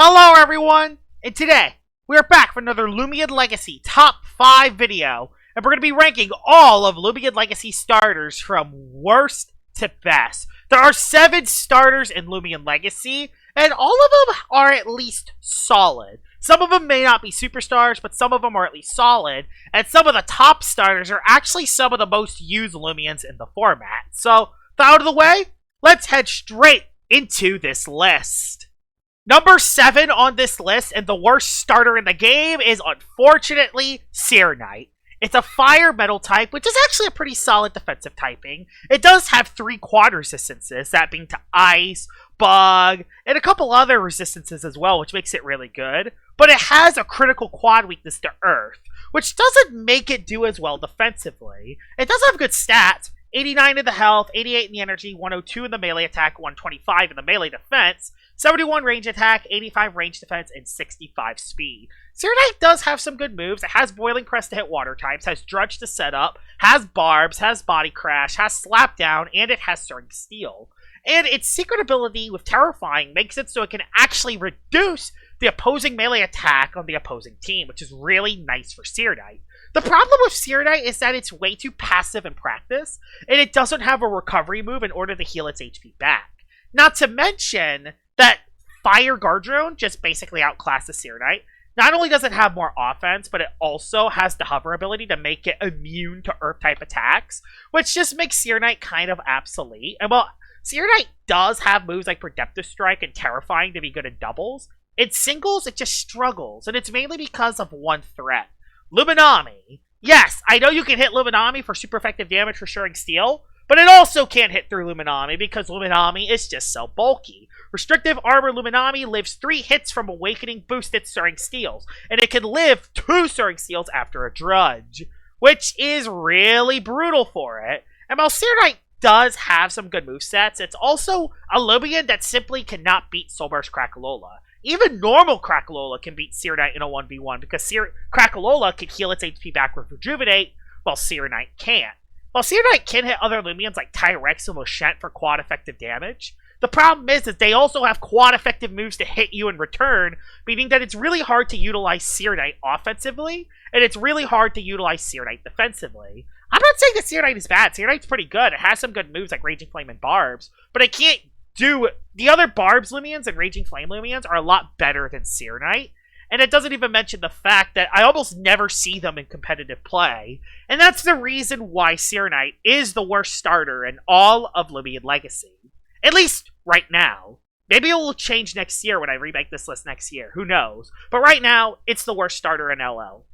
Hello everyone, and today we are back for another Loomian Legacy Top 5 video, and we're going to be ranking all of Loomian Legacy starters from worst to best. There are 7 starters in Loomian Legacy, and all of them are at least solid. Some of them may not be superstars, but some of them are at least solid, and some of the top starters are actually some of the most used Loomians in the format. So, out of the way, let's head straight into this list. Number 7 on this list, and the worst starter in the game, is unfortunately Searknight. It's a fire metal type, which is actually a pretty solid defensive typing. It does have 3 quad resistances, that being to ice, bug, and a couple other resistances as well, which makes it really good. But it has a critical quad weakness to earth, which doesn't make it do as well defensively. It does have good stats. 89 in the health, 88 in the energy, 102 in the melee attack, 125 in the melee defense, 71 range attack, 85 range defense, and 65 speed. Searknight does have some good moves. It has Boiling Crest to hit water types, has Drudge to set up, has Barbs, has Body Crash, has Slap Down, and it has Soaring Steel. And its secret ability with Terrifying makes it so it can actually reduce the opposing melee attack on the opposing team, which is really nice for Searknight. The problem with Searknight is that it's way too passive in practice, and it doesn't have a recovery move in order to heal its HP back. Not to mention that Fire Guard Drone just basically outclasses Searknight. Not only does it have more offense, but it also has the hover ability to make it immune to Earth-type attacks, which just makes Searknight kind of obsolete. And while Searknight does have moves like Redemptive Strike and Terrifying to be good in doubles, in singles it just struggles, and it's mainly because of one threat. Luminami. Yes, I know you can hit Luminami for super effective damage for Soaring Steel, but it also can't hit through Luminami because Luminami is just so bulky. Restrictive Armor Luminami lives 3 hits from Awakening boosted Soaring Steels, and it can live 2 Soaring Steels after a Drudge, which is really brutal for it. And while Searknight does have some good movesets, it's also a Loomian that simply cannot beat Soulburst Crackalola. Even normal Crackalola can beat Searknight in a 1v1 because Crackalola can heal its HP back with Rejuvenate, while Searknight can't. While Searknight can hit other Loomians like Tyrex and Lashent for quad effective damage, the problem is that they also have quad effective moves to hit you in return, meaning that it's really hard to utilize Searknight offensively, and it's really hard to utilize Searknight defensively. I'm not saying that Searknight is bad. Searknight's pretty good. It has some good moves like Raging Flame and Barbs, but it can't do the other Barbs Loomians and Raging Flame Loomians are a lot better than Searknight. And it doesn't even mention the fact that I almost never see them in competitive play. And that's the reason why Searknight is the worst starter in all of Loomian Legacy. At least right now. Maybe it will change next year when I remake this list next year. Who knows? But right now, it's the worst starter in LL.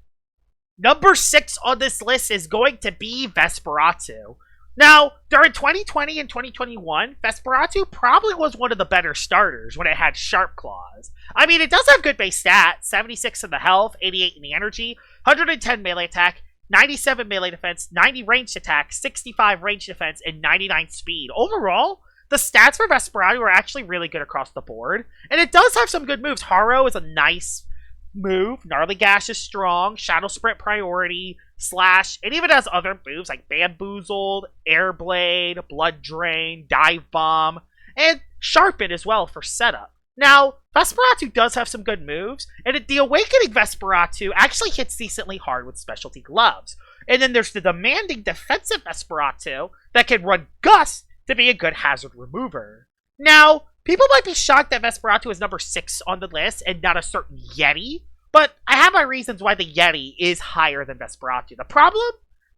Number 6 on this list is going to be Vesperatu. Now, during 2020 and 2021, Vesperatu probably was one of the better starters when it had Sharp Claws. I mean, it does have good base stats, 76 in the health, 88 in the energy, 110 melee attack, 97 melee defense, 90 ranged attack, 65 ranged defense, and 99 speed. Overall, the stats for Vesperatu are actually really good across the board, and it does have some good moves. Haro is a nice move, Gnarly Gash is strong, Shadow Sprint priority, Slash, it even has other moves like Bamboozled, Airblade, Blood Drain, Dive Bomb, and Sharpen as well for setup. Now, Vesperatu does have some good moves, and the Awakening Vesperatu actually hits decently hard with Specialty Gloves. And then there's the demanding defensive Vesperatu that can run Gust to be a good hazard remover. Now, people might be shocked that Vesperatu is number 6 on the list and not a certain Yeti, but I have my reasons why the Yeti is higher than Vesperatu. The problem?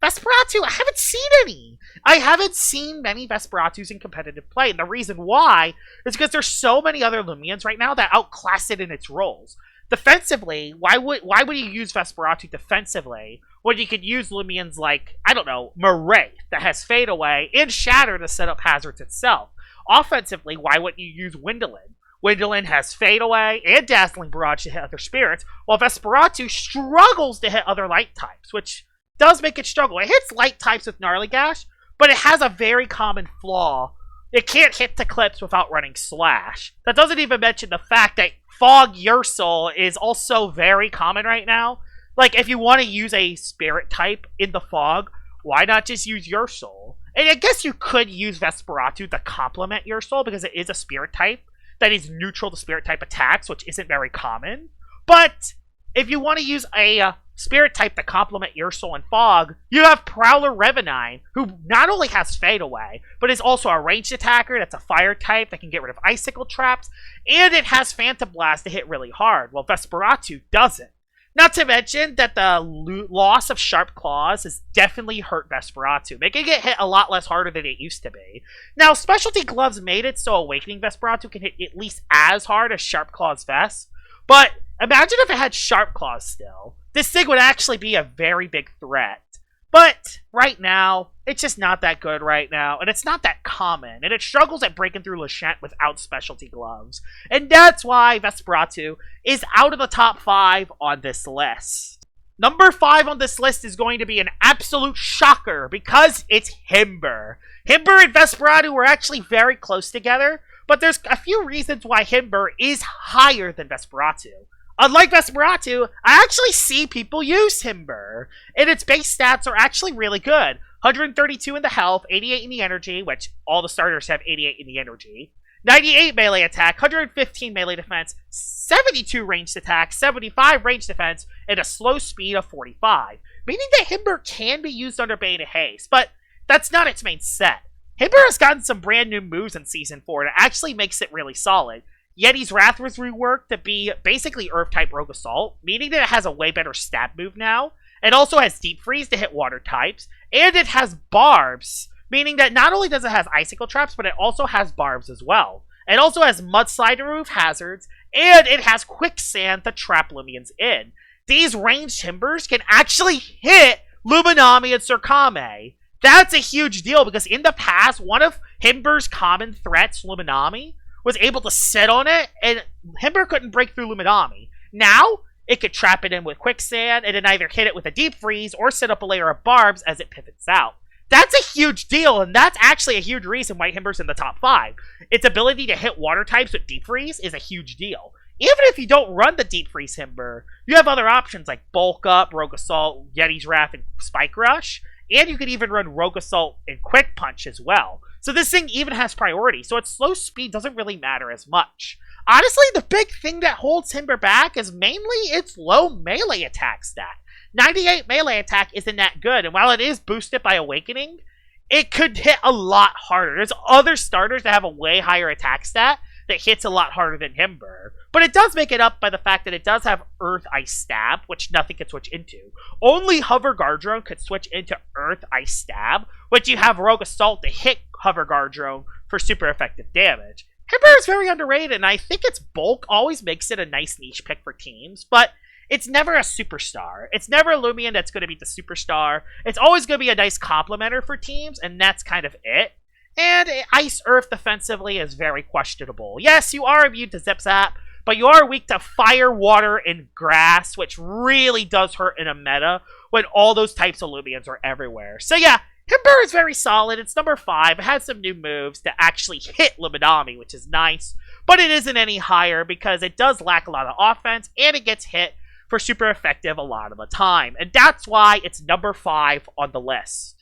Vesperatu, I haven't seen any. I haven't seen many Vesperatus in competitive play, and the reason why is because there's so many other Loomians right now that outclass it in its roles. Defensively, why would you use Vesperatu defensively when you could use Loomians like, I don't know, Marae that has Fade Away and Shatter to set up hazards itself? Offensively, why wouldn't you use Wyndolin? Wyndolin has Fade Away and Dazzling Barrage to hit other spirits, while Vesperatu struggles to hit other light types, which does make it struggle. It hits light types with Gnarly Gash, but it has a very common flaw. It can't hit the clips without running Slash. That doesn't even mention the fact that Fog Ursul is also very common right now. Like, if you want to use a spirit type in the Fog, why not just use Ursul? And I guess you could use Vesperatu to complement Ursul because it is a spirit type. that is neutral to spirit type attacks, which isn't very common. But if you want to use a spirit type to complement Ear Soul and Fog, you have Prowler Revenine, who not only has Fade Away, but is also a ranged attacker that's a fire type that can get rid of icicle traps, and it has Phantom Blast to hit really hard, while Vesperatu doesn't. Not to mention that the loss of Sharp Claws has definitely hurt Vesperatu, making it hit a lot less harder than it used to be. Now, Specialty Gloves made it so Awakening Vesperatu can hit at least as hard as Sharp Claws Vest, but imagine if it had Sharp Claws still. This thing would actually be a very big threat. But right now, it's just not that good right now, and it's not that common, and it struggles at breaking through Lashent without Specialty Gloves. And that's why Vesperatu is out of the top 5 on this list. Number 5 on this list is going to be an absolute shocker, because it's Himbrr. Himbrr and Vesperatu were actually very close together, but there's a few reasons why Himbrr is higher than Vesperatu. Unlike Vesperatu, I actually see people use Himbrr, and its base stats are actually really good. 132 in the health, 88 in the energy, which all the starters have 88 in the energy. 98 melee attack, 115 melee defense, 72 ranged attack, 75 ranged defense, and a slow speed of 45. Meaning that Himbrr can be used under Bane of Haste, but that's not its main set. Himbrr has gotten some brand new moves in Season 4 that actually makes it really solid. Yeti's Wrath was reworked to be basically Earth-type Rogue Assault, meaning that it has a way better stab move now. It also has Deep Freeze to hit water types, and it has Barbs, meaning that not only does it have Icicle Traps, but it also has Barbs as well. It also has Mudslide to remove hazards, and it has Quicksand to trap Loomians in. These ranged Himbrrs can actually hit Luminami and Searknight. That's a huge deal, because in the past, one of Himbrr's common threats, Luminami, was able to sit on it, and Himbrr couldn't break through Luminami. Now, it could trap it in with Quicksand, and then either hit it with a Deep Freeze, or set up a layer of Barbs as it pivots out. That's a huge deal, and that's actually a huge reason why Himbrr's in the top 5. Its ability to hit water types with Deep Freeze is a huge deal. Even if you don't run the Deep Freeze Himbrr, you have other options like Bulk Up, Rogue Assault, Yeti's Wrath, and Spike Rush, and you could even run Rogue Assault and Quick Punch as well. So this thing even has priority, so its slow speed doesn't really matter as much. Honestly, the big thing that holds Himbrr back is mainly its low melee attack stat. 98 melee attack isn't that good, and while it is boosted by Awakening, it could hit a lot harder. There's other starters that have a way higher attack stat that hits a lot harder than Himbrr. But it does make it up by the fact that it does have Earth Ice Stab, which nothing can switch into. Only Hover Guard Drone could switch into Earth Ice Stab, which you have Rogue Assault to hit Hover Guard Drone for super effective damage. Himbrr is very underrated, and I think its bulk always makes it a nice niche pick for teams, but it's never a superstar. It's never a Loomian that's going to be the superstar. It's always going to be a nice complementer for teams, and that's kind of it. And Ice Earth defensively is very questionable. Yes, you are immune to Zip Zap, but you are weak to Fire, Water, and Grass, which really does hurt in a meta when all those types of Loomians are everywhere. So yeah, Himbrr is very solid. It's number 5. It has some new moves to actually hit Luminami, which is nice, but it isn't any higher because it does lack a lot of offense, and it gets hit for super effective a lot of the time. And that's why it's number 5 on the list.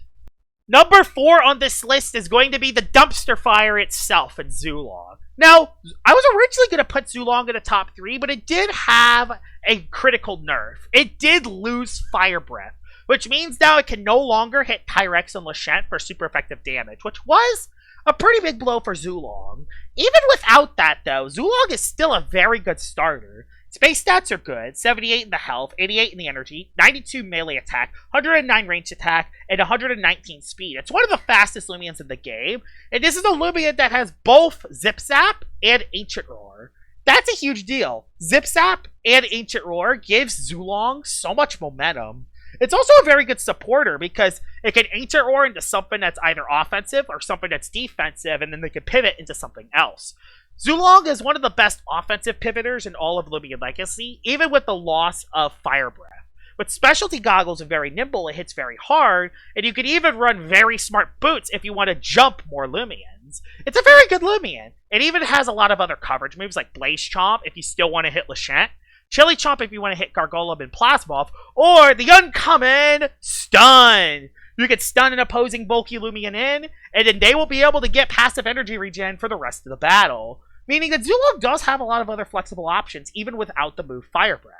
Number 4 on this list is going to be the dumpster fire itself in Zuelong. Now, I was originally going to put Zuelong in the top 3, but it did have a critical nerf. It did lose Fire Breath, which means now it can no longer hit Tyrex and Lashent for super effective damage, which was a pretty big blow for Zuelong. Even without that, though, Zuelong is still a very good starter. Its base stats are good, 78 in the health, 88 in the energy, 92 melee attack, 109 ranged attack, and 119 speed. It's one of the fastest Loomians in the game, and this is a Loomian that has both Zip Zap and Ancient Roar. That's a huge deal. Zip Zap and Ancient Roar gives Zuelong so much momentum. It's also a very good supporter because it can Ancient Roar into something that's either offensive or something that's defensive, and then they can pivot into something else. Zuelong is one of the best offensive pivoters in all of Loomian Legacy, even with the loss of Fire Breath. With Specialty Goggles and very nimble, it hits very hard, and you can even run very smart boots if you want to jump more Loomians. It's a very good Loomian. It even has a lot of other coverage moves like Blaze Chomp if you still want to hit Lashent, Chili Chomp if you want to hit Gargolem and Plasmoth, or the uncommon Stun. You can stun an opposing bulky Loomian in, and then they will be able to get passive energy regen for the rest of the battle. meaning that Zuelong does have a lot of other flexible options, even without the move Fire Breath.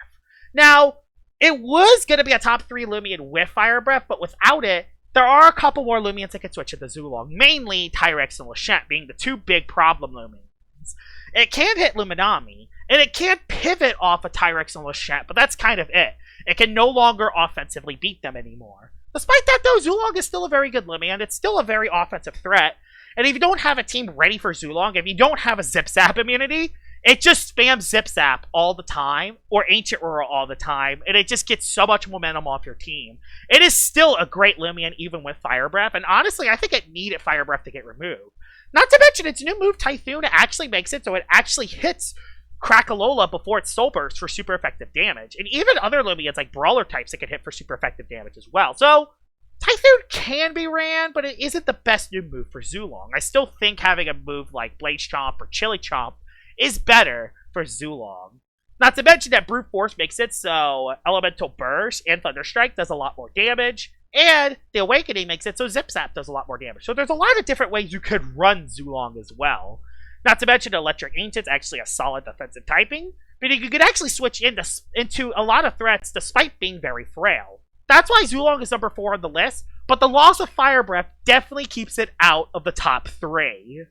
Now, it was going to be a top 3 Loomian with Fire Breath, but without it, there are a couple more Loomians that can switch into Zuelong, mainly Tyrex and Lashent being the 2 big problem Loomians. It can hit Luminami, and it can pivot off of Tyrex and Lashent, but that's kind of it. It can no longer offensively beat them anymore. Despite that, though, Zuelong is still a very good Loomian. It's still a very offensive threat. And if you don't have a team ready for Zuelong, if you don't have a Zip Zap immunity, it just spams Zip Zap all the time, or Ancient Aura all the time, and it just gets so much momentum off your team. It is still a great Loomian, even with Fire Breath, and honestly, I think it needed Fire Breath to get removed. Not to mention, its new move, Typhoon, actually makes it so it actually hits Crackalola before its Soul Burst for super effective damage. And even other Loomians, like Brawler types, it can hit for super effective damage as well. So, Typhoon can be ran, but it isn't the best new move for Zuelong. I still think having a move like Blaze Chomp or Chili Chomp is better for Zuelong. Not to mention that Brute Force makes it so Elemental Burst and Thunderstrike does a lot more damage, and the Awakening makes it so Zip Zap does a lot more damage. So there's a lot of different ways you could run Zuelong as well. Not to mention Electric Ancient's actually a solid defensive typing, meaning you could actually switch into a lot of threats despite being very frail. That's why Zuelong is number 4 on the list, but the loss of Fire Breath definitely keeps it out of the top 3.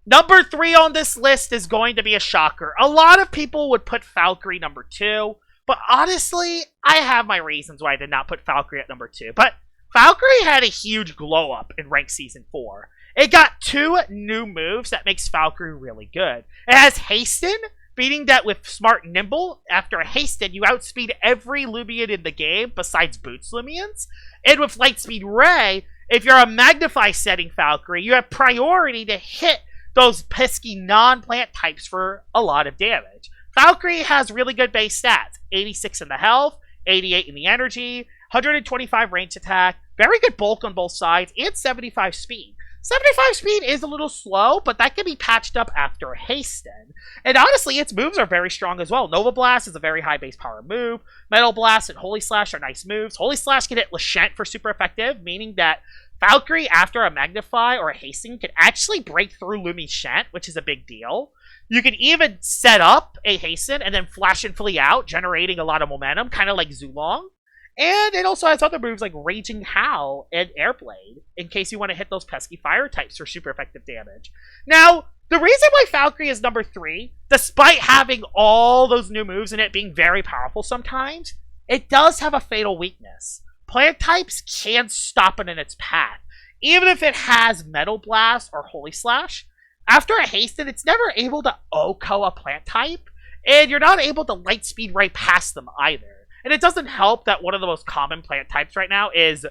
Number 3 on this list is going to be a shocker. A lot of people would put Falkyrie number 2, but honestly, I have my reasons why I did not put Falkyrie at number 2. But Falkyrie had a huge glow up in Ranked Season 4. It got 2 new moves that makes Falkyrie really good. It has Hasten, meaning that with Smart Nimble, after a Hasten, you outspeed every Loomian in the game besides Boots Loomians. And with Lightspeed Ray, if you're a Magnify setting Falkyrie, you have priority to hit those pesky non-plant types for a lot of damage. Falkyrie has really good base stats. 86 in the health, 88 in the energy, 125 range attack, very good bulk on both sides, and 75 speed. 75 speed is a little slow, but that can be patched up after Hasten. And honestly, its moves are very strong as well. Nova Blast is a very high base power move. Metal Blast and Holy Slash are nice moves. Holy Slash can hit Lashent for super effective, meaning that Falkyrie, after a Magnify or a Hasten, can actually break through Lumishent, which is a big deal. You can even set up a Hasten and then flash and flee out, generating a lot of momentum, kind of like Zuelong. And it also has other moves like Raging Howl and Airblade, in case you want to hit those pesky fire types for super effective damage. Now, the reason why Falkyrie is number 3, despite having all those new moves and it being very powerful sometimes, it does have a fatal weakness. Plant types can stop it in its path. Even if it has Metal Blast or Holy Slash, after a Hasten, it's never able to OHKO a plant type, and you're not able to Lightspeed right past them either. And it doesn't help that one of the most common plant types right now is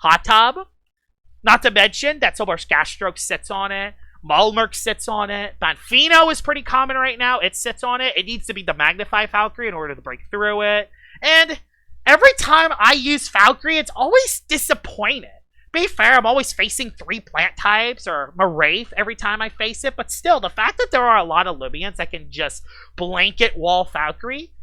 Tahtab. Not to mention that Soulburst Gasstroke sits on it, Malmurk sits on it, Banfino is pretty common right now, it sits on it. It needs to be the Magnify Falkyrie in order to break through it. And every time I use Falkyrie, it's always disappointed. Be fair, I'm always facing 3 plant types or Maraith every time I face it, but still, the fact that there are a lot of Loomians that can just blanket wall Falkyrie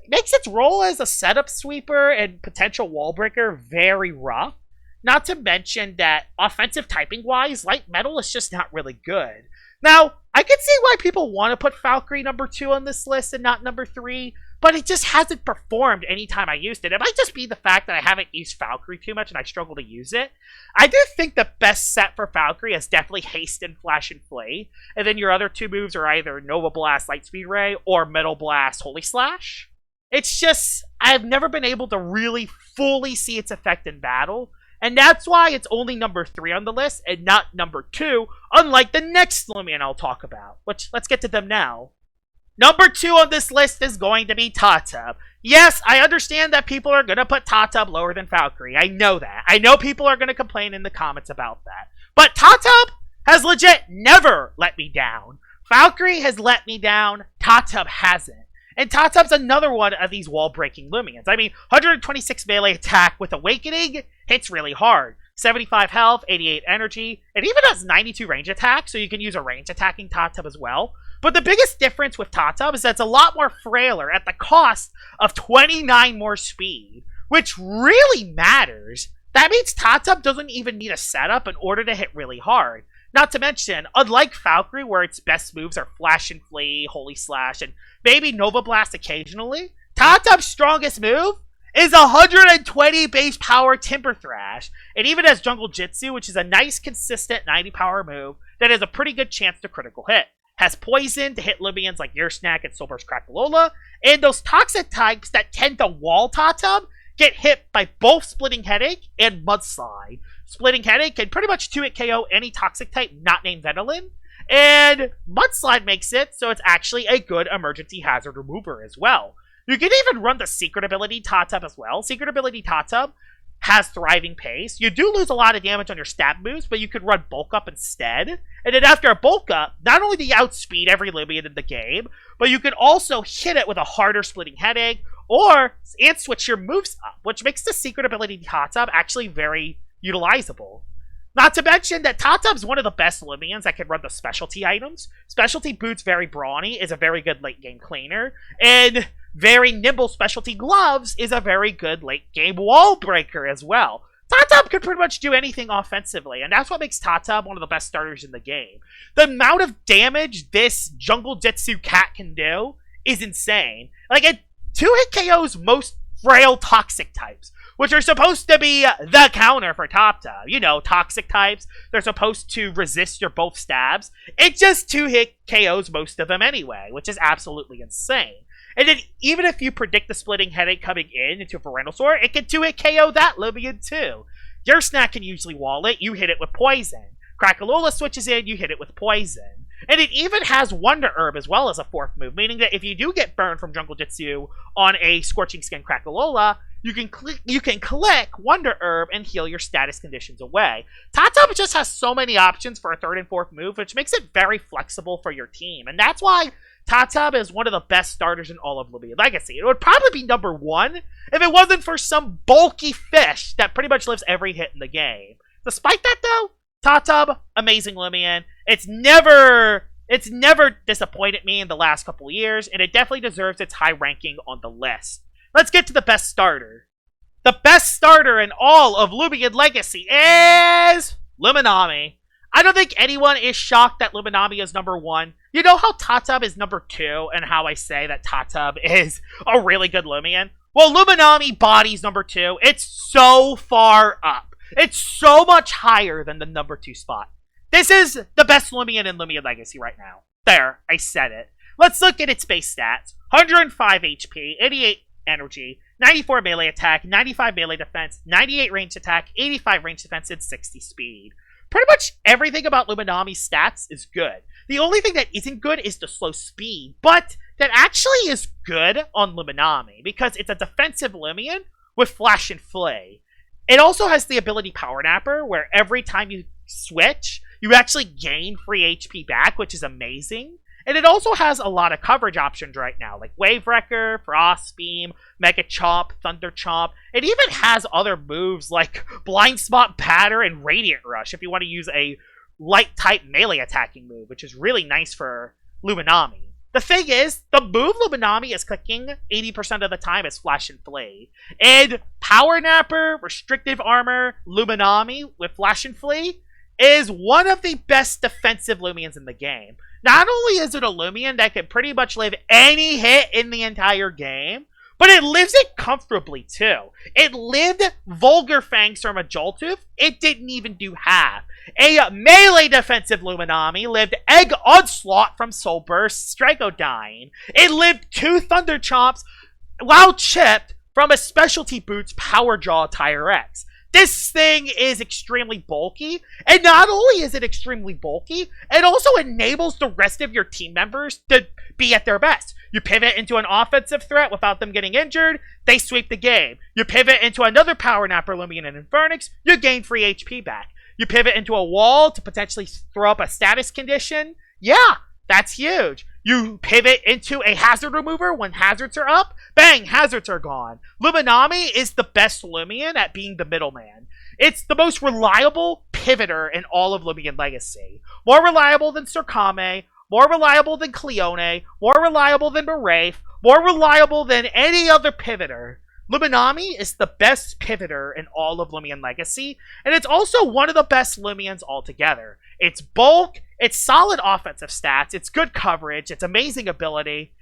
makes its role as a setup sweeper and potential wall breaker very rough. Not to mention that offensive typing wise, light metal is just not really good. Now, I can see why people want to put Falkyrie number 2 on this list and not number 3, but it just hasn't performed anytime I used it. It might just be the fact that I haven't used Falkyrie too much and I struggle to use it. I do think the best set for Falkyrie is definitely Hasten, Flash, and Flay. And then your other 2 moves are either Nova Blast, Lightspeed Ray, or Metal Blast, Holy Slash. It's just, I've never been able to really fully see its effect in battle. And that's why it's only number 3 on the list and not number 2, unlike the next Loomian I'll talk about. Which, let's get to them now. Number 2 on this list is going to be Tahtab. Yes, I understand that people are going to put Tahtab lower than Falkyrie. I know that. I know people are going to complain in the comments about that. But Tahtab has legit never let me down. Falkyrie has let me down. Tahtab hasn't. And Tahtab's another one of these wall-breaking Loomians. I mean, 126 melee attack with Awakening hits really hard. 75 health, 88 energy, it even has 92 range attack, so you can use a range attacking Tahtab as well. But the biggest difference with Tahtab is that it's a lot more frailer at the cost of 29 more speed, which really matters. That means Tahtab doesn't even need a setup in order to hit really hard. Not to mention, unlike Falkyrie, where its best moves are Flash and Flee, Holy Slash, and maybe Nova Blast occasionally, Tahtab's strongest move is 120 base power Timber Thrash. It even has Jungle Jitsu, which is a nice, consistent 90 power move that has a pretty good chance to critical hit. Has Poison to hit Loomians like Snack and Soulburst Crackalola, and those toxic types that tend to wall Tahtab get hit by both Splitting Headache and Mudslide. Splitting Headache can pretty much 2-hit KO any toxic type not named Venilin, and Mudslide makes it so it's actually a good emergency hazard remover as well. You can even run the Secret Ability Tahtab as well. Secret Ability Tahtab has Thriving Pace. You do lose a lot of damage on your stab moves, but you could run Bulk Up instead. And then after a Bulk Up, not only do you outspeed every Lumian in the game, but you can also hit it with a harder Splitting Headache, and switch your moves up, which makes the Secret Ability Tahtab actually very utilizable. Not to mention that Tahtab's one of the best Lumians that can run the specialty items. Specialty Boots Very Brawny is a very good late game cleaner, and Very Nimble Specialty Gloves is a very good late game wall breaker as well. Tahtab could pretty much do anything offensively, and that's what makes Tahtab one of the best starters in the game. The amount of damage this Jungle Jitsu cat can do is insane. Like, it 2-hit KOs most frail toxic types, which are supposed to be the counter for Tahtab. You know, toxic types, they're supposed to resist your both stabs. It just 2-hit KOs most of them anyway, which is absolutely insane. And then even if you predict the Splitting Headache coming into Venusaur, it can 2-hit KO that Lumian too. Your Snack can usually wall it, you hit it with Poison. Crackalola switches in, you hit it with Poison. And it even has Wonder Herb as well as a fourth move, meaning that if you do get burned from Jungle Jitsu on a Scorching Skin Crackalola, you can click Wonder Herb and heal your status conditions away. Tahtab just has so many options for a third and fourth move, which makes it very flexible for your team. And that's why Tahtab is one of the best starters in all of Loomian Legacy. It would probably be number 1 if it wasn't for some bulky fish that pretty much lives every hit in the game. Despite that though, Tahtab, amazing Loomian. It's never disappointed me in the last couple years, and it definitely deserves its high ranking on the list. Let's get to the best starter. The best starter in all of Loomian Legacy is Luminami. I don't think anyone is shocked that Luminami is number 1. You know how Tahtab is number 2, and how I say that Tahtab is a really good Loomian? Well, Luminami body's number 2. It's so far up. It's so much higher than the number 2 spot. This is the best Loomian in Loomian Legacy right now. There, I said it. Let's look at its base stats. 105 HP, 88 energy, 94 melee attack, 95 melee defense, 98 ranged attack, 85 ranged defense, and 60 speed. Pretty much everything about Luminami's stats is good. The only thing that isn't good is the slow speed, but that actually is good on Luminami because it's a defensive Lumian with Flash and Flay. It also has the ability Power Napper, where every time you switch, you actually gain free HP back, which is amazing. And it also has a lot of coverage options right now, like Wave Wrecker, Frost Beam, Mega Chomp, Thunder Chomp. It even has other moves like Blind Spot Batter and Radiant Rush if you want to use a light-type melee attacking move, which is really nice for Luminami. The thing is, the move Luminami is clicking 80% of the time is Flash and Flay. And Power Napper, Restrictive Armor, Luminami with Flash and Flay is one of the best defensive Lumians in the game. Not only is it a Loomian that can pretty much live any hit in the entire game, but it lives it comfortably too. It lived Vulgar Fangs from a Joltooth. It didn't even do half. A melee defensive Luminami lived Egg Onslaught from Soulburst Strigodyne. It lived 2 Thunder Chomps while chipped from a Specialty Boots Power Jaw Tire X. This thing is extremely bulky, and not only is it extremely bulky, it also enables the rest of your team members to be at their best. You pivot into an offensive threat without them getting injured, they sweep the game. You pivot into another Power Napper Lumian and Infernix, you gain free HP back. You pivot into a wall to potentially throw up a status condition, yeah, that's huge. You pivot into a hazard remover when hazards are up, bang, hazards are gone. Luminami is the best Loomian at being the middleman. It's the most reliable pivoter in all of Loomian Legacy. More reliable than Searknight, more reliable than Cleone, more reliable than Barafe, more reliable than any other pivoter. Luminami is the best pivoter in all of Loomian Legacy, and it's also one of the best Loomians altogether. It's bulk, it's solid offensive stats, it's good coverage, it's amazing ability.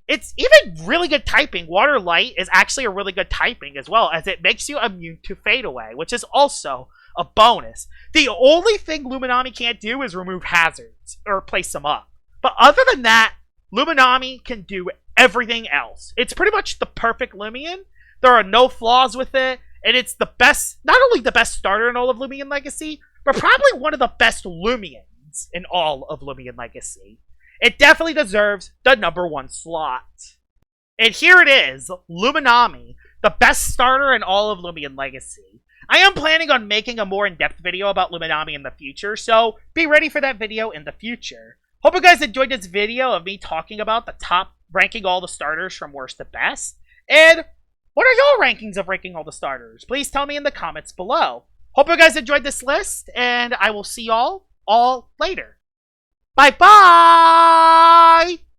It's even really good typing. Water Light is actually a really good typing as well, as it makes you immune to Fade Away, which is also a bonus. The only thing Luminami can't do is remove hazards or place them up. But other than that, Luminami can do everything else. It's pretty much the perfect Loomian. There are no flaws with it, and it's the best, not only the best starter in all of Loomian Legacy, but probably one of the best Loomians in all of Loomian Legacy. It definitely deserves the #1 slot. And here it is, Luminami, the best starter in all of Loomian Legacy. I am planning on making a more in-depth video about Luminami in the future, so be ready for that video in the future. Hope you guys enjoyed this video of me talking about the top, ranking all the starters from worst to best. And what are your rankings of ranking all the starters? Please tell me in the comments below. Hope you guys enjoyed this list, and I will see y'all all later. Bye-bye!